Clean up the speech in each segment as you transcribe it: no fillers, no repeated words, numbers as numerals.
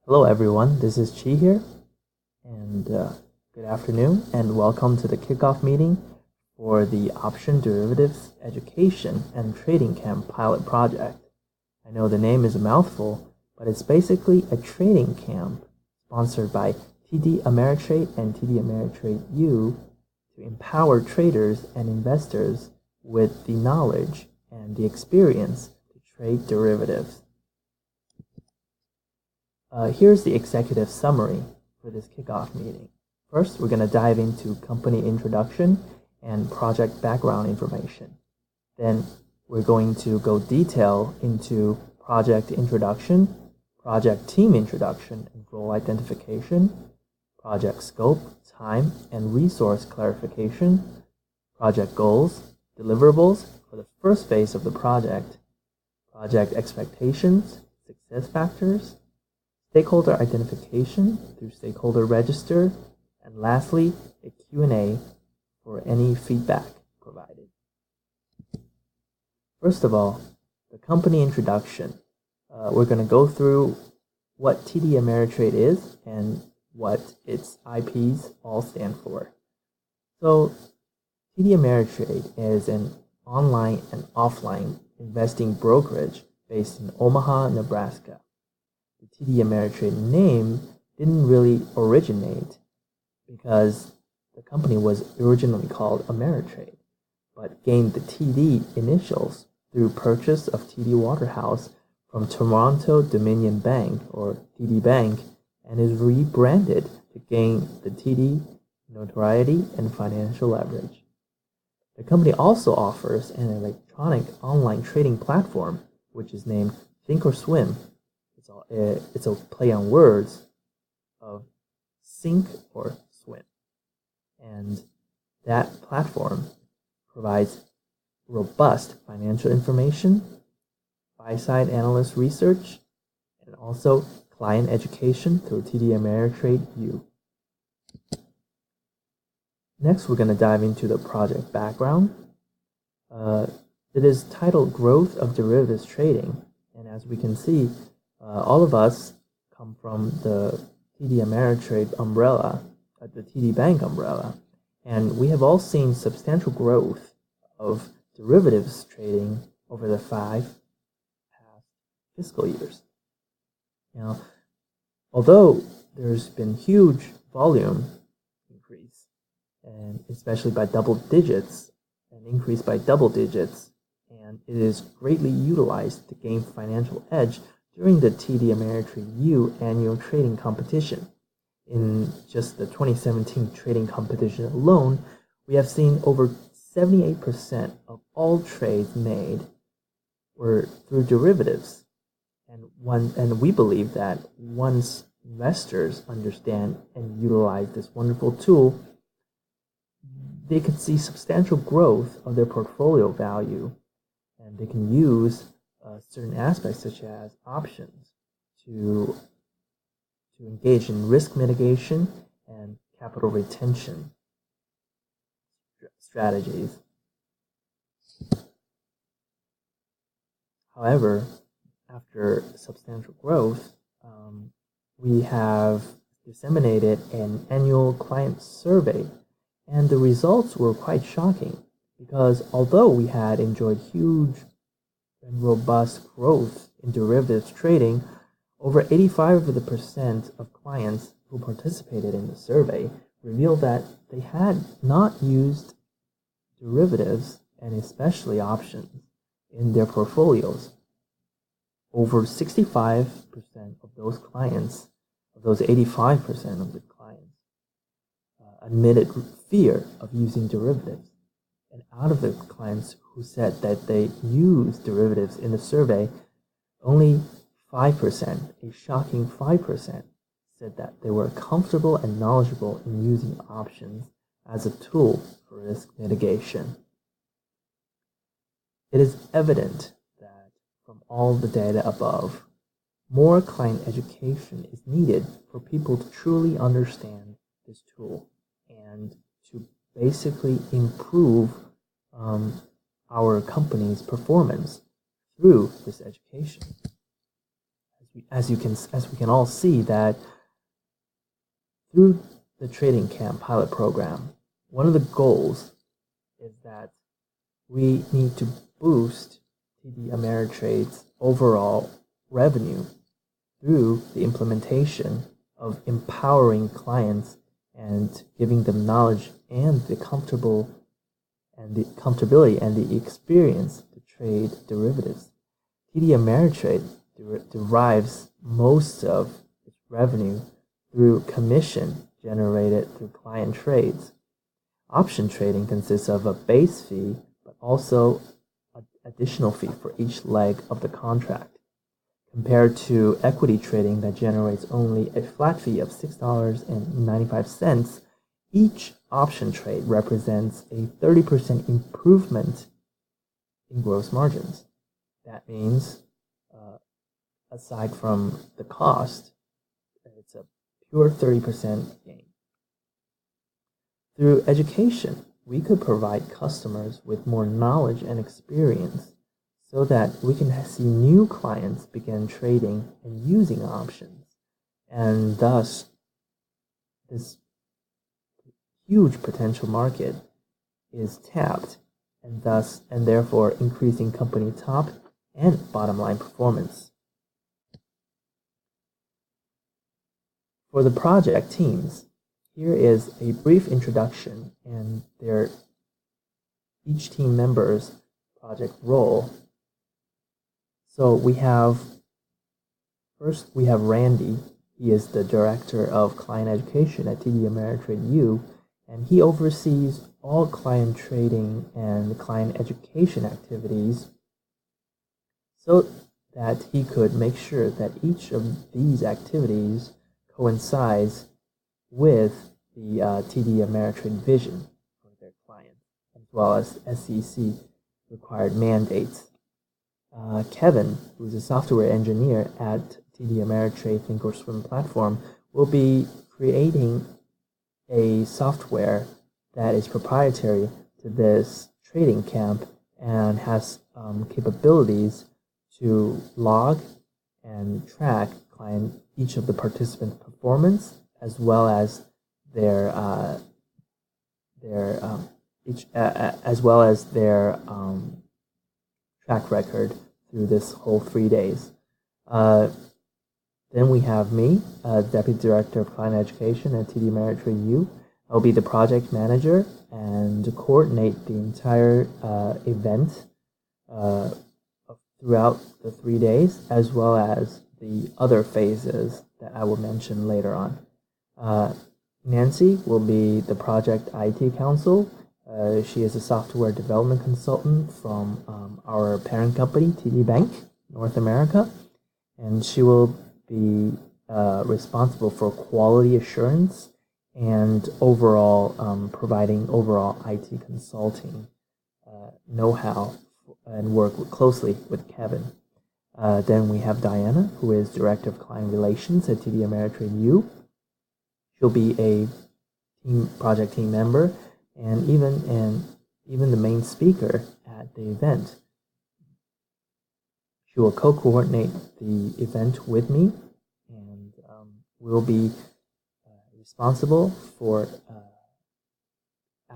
Hello everyone, this is Qi here, and good afternoon, and welcome to the kickoff meeting for the Option Derivatives Education and Trading Camp pilot project. I know the name is a mouthful, but it's basically a trading camp sponsored by TD Ameritrade and TD Ameritrade U to empower traders and investors with the knowledge and the experience to trade derivatives. Here's the executive summary for this kickoff meeting. First, we're going to dive into company introduction and project background information. Then we're going to go detail into project introduction, project team introduction and role identification, project scope, time, and resource clarification, project goals, deliverables for the first phase of the project, project expectations, success factors, stakeholder identification through stakeholder register, and lastly, a Q&A for any feedback provided. First of all, the company introduction. We're going to go through what TD Ameritrade is and what its IPs all stand for. So, TD Ameritrade is an online and offline investing brokerage based in Omaha, Nebraska. The TD Ameritrade name didn't really originate because the company was originally called Ameritrade, but gained the TD initials through purchase of TD Waterhouse from Toronto Dominion Bank, or TD Bank, and is rebranded to gain the TD notoriety and financial leverage. The company also offers an electronic online trading platform, which is named Thinkorswim. It's a play on words of sink or swim. And that platform provides robust financial information, buy-side analyst research, and also client education through TD Ameritrade U. Next, we're going to dive into the project background. It is titled Growth of Derivatives Trading, and as we can see, all of us come from the TD Ameritrade umbrella, the TD Bank umbrella, and we have all seen substantial growth of derivatives trading over the 5 past fiscal years. Now, although there's been huge volume increase, and especially by double digits, an increase by double digits, and it is greatly utilized to gain financial edge during the TD Ameritrade U annual trading competition. In just the 2017 trading competition alone, we have seen over 78% of all trades made were through derivatives. And we believe that once investors understand and utilize this wonderful tool, they can see substantial growth of their portfolio value, and they can use certain aspects such as options to engage in risk mitigation and capital retention strategies. However, after substantial growth, we have disseminated an annual client survey, and the results were quite shocking because although we had enjoyed huge and robust growth in derivatives trading, over 85% of clients who participated in the survey revealed that they had not used derivatives, and especially options, in their portfolios. Over 65% of those clients, of those 85% of the clients, admitted fear of using derivatives. And out of the clients who said that they used derivatives in the survey, only 5%, a shocking 5%, said that they were comfortable and knowledgeable in using options as a tool for risk mitigation. It is evident that from all the data above, more client education is needed for people to truly understand this tool and to basically improve our company's performance through this education. As as we can all see, that through the trading camp pilot program, one of the goals is that we need to boost TD Ameritrade's overall revenue through the implementation of empowering clients and giving them knowledge and the comfortability and the experience to trade derivatives. TD Ameritrade derives most of its revenue through commission generated through client trades. Option trading consists of a base fee, but also an additional fee for each leg of the contract, compared to equity trading that generates only a flat fee of $6.95. Each option trade represents a 30% improvement in gross margins. That means, aside from the cost, it's a pure 30% gain. Through education, we could provide customers with more knowledge and experience so that we can see new clients begin trading and using options. And thus, this huge potential market is tapped, and therefore increasing company top and bottom line performance. For the project teams, here is a brief introduction and each team member's project role. So first we have Randy. He is the Director of Client Education at TD Ameritrade U, and he oversees all client trading and client education activities so that he could make sure that each of these activities coincides with the TD Ameritrade vision for their clients, as well as SEC required mandates. Kevin, who is a software engineer at TD Ameritrade Thinkorswim platform, will be creating a software that is proprietary to this trading camp and has capabilities to log and track each of the participants' performance, as well as their track record through this whole 3 days. Then we have me, Deputy Director of Client Education at TD Ameritrade U. I'll be the project manager and coordinate the entire event throughout the 3 days, as well as the other phases that I will mention later on. Nancy will be the project IT counsel. She is a software development consultant from our parent company, TD Bank, North America, and she will be responsible for quality assurance and overall providing overall IT consulting know-how and work closely with Kevin. Then we have Diana, who is Director of Client Relations at TD Ameritrade U. She'll be a project team member and even the main speaker at the event. She will co-coordinate the event with me, and will be responsible for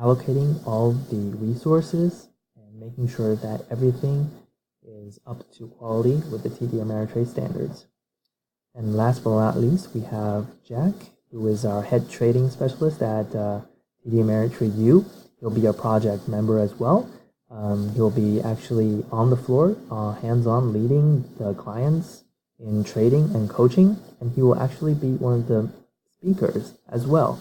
allocating all the resources and making sure that everything is up to quality with the TD Ameritrade standards. And last but not least, we have Jack, who is our head trading specialist at TD Ameritrade U. He'll be a project member as well. He'll be actually on the floor, hands-on, leading the clients in trading and coaching, and he will actually be one of the speakers as well.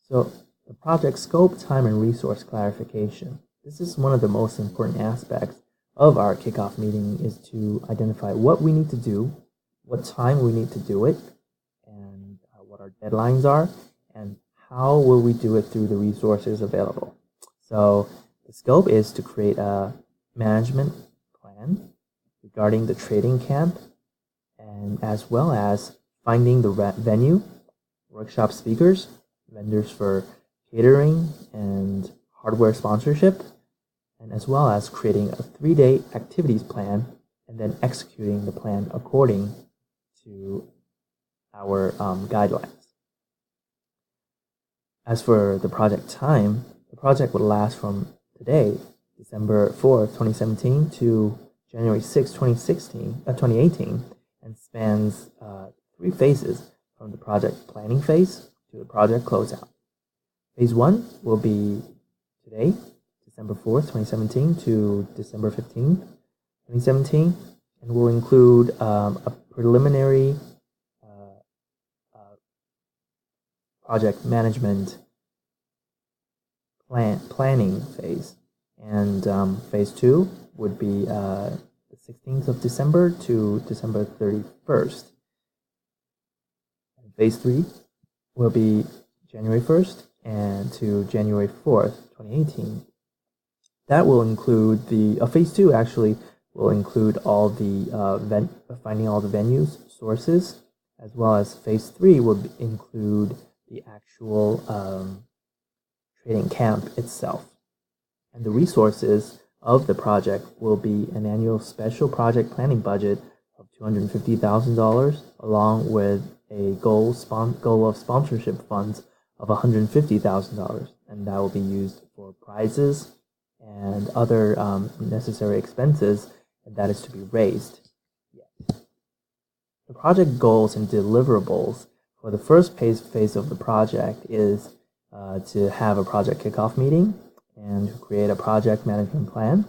So the project scope, time, and resource clarification. This is one of the most important aspects of our kickoff meeting, is to identify what we need to do, what time we need to do it, and what our deadlines are, and how will we do it through the resources available. So the scope is to create a management plan regarding the trading camp, and as well as finding the venue, workshop speakers, vendors for catering and hardware sponsorship, and as well as creating a 3-day activities plan and then executing the plan according to our guidelines. As for the project time, the project would last from today, December 4th, 2017 to January 6th, 2018, and spans 3 phases from the project planning phase to the project closeout. Phase 1 will be today, December 4th, 2017 to December 15th, 2017, and will include a preliminary project management planning phase. And phase 2 would be the 16th of December to December 31st. And phase 3 will be January 1st and to January 4th, 2018. That will include phase 2 actually will include all the finding all the venues, sources, as well as phase 3 will include the actual trading camp itself. And the resources of the project will be an annual special project planning budget of $250,000, along with a goal of sponsorship funds of $150,000, and that will be used for prizes and other necessary expenses, and that is to be raised. The project goals and deliverables for the first phase of the project is to have a project kickoff meeting and create a project management plan,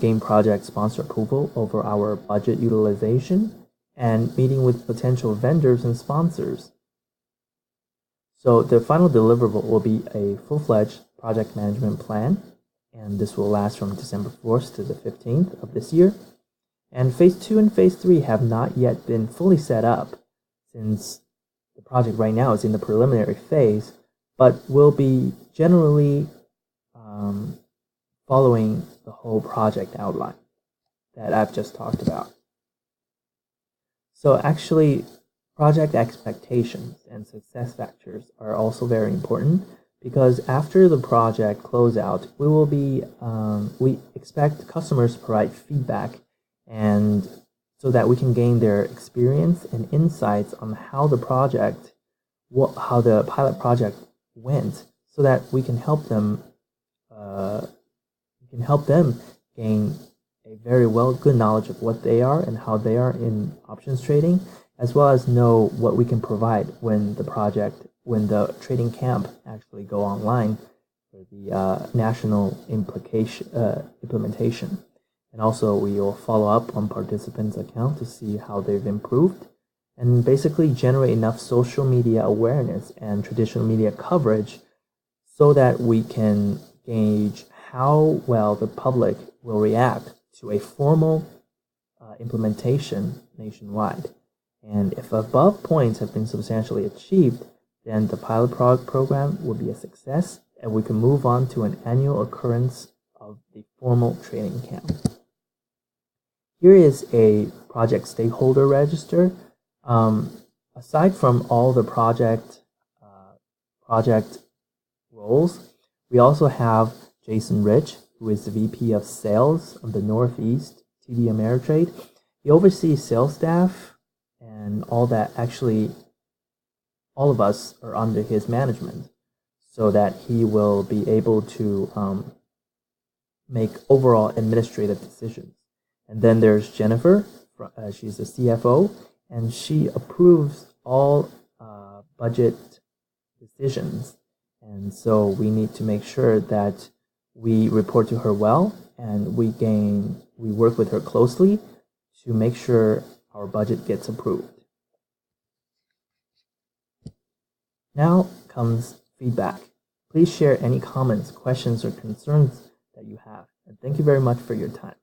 gain project sponsor approval over our budget utilization, and meeting with potential vendors and sponsors. So the final deliverable will be a full-fledged project management plan, and this will last from December 4th to the 15th of this year. And phase 2 and phase 3 have not yet been fully set up, since the project right now is in the preliminary phase, but will be generally following the whole project outline that I've just talked about. So actually, project expectations and success factors are also very important, because after the project closeout, we expect customers to provide feedback, and so that we can gain their experience and insights on how the pilot project went, so that we can help them gain a very good knowledge of what they are and how they are in options trading, as well as know what we can provide when the trading camp actually go online for the national implementation. And also we will follow up on participants' account to see how they've improved, and basically generate enough social media awareness and traditional media coverage so that we can gauge how well the public will react to a formal implementation nationwide. And if above points have been substantially achieved, then the pilot program will be a success, and we can move on to an annual occurrence of the formal training camp. Here is a project stakeholder register. Aside from all the project roles, we also have Jason Rich, who is the VP of Sales of the Northeast TD Ameritrade. He oversees sales staff and all that. Actually, all of us are under his management, so that he will be able to make overall administrative decisions. And then there's Jennifer. She's the CFO, and she approves all budget decisions. And so we need to make sure that we report to her well, and we work with her closely to make sure our budget gets approved. Now comes feedback. Please share any comments, questions, or concerns that you have. And thank you very much for your time.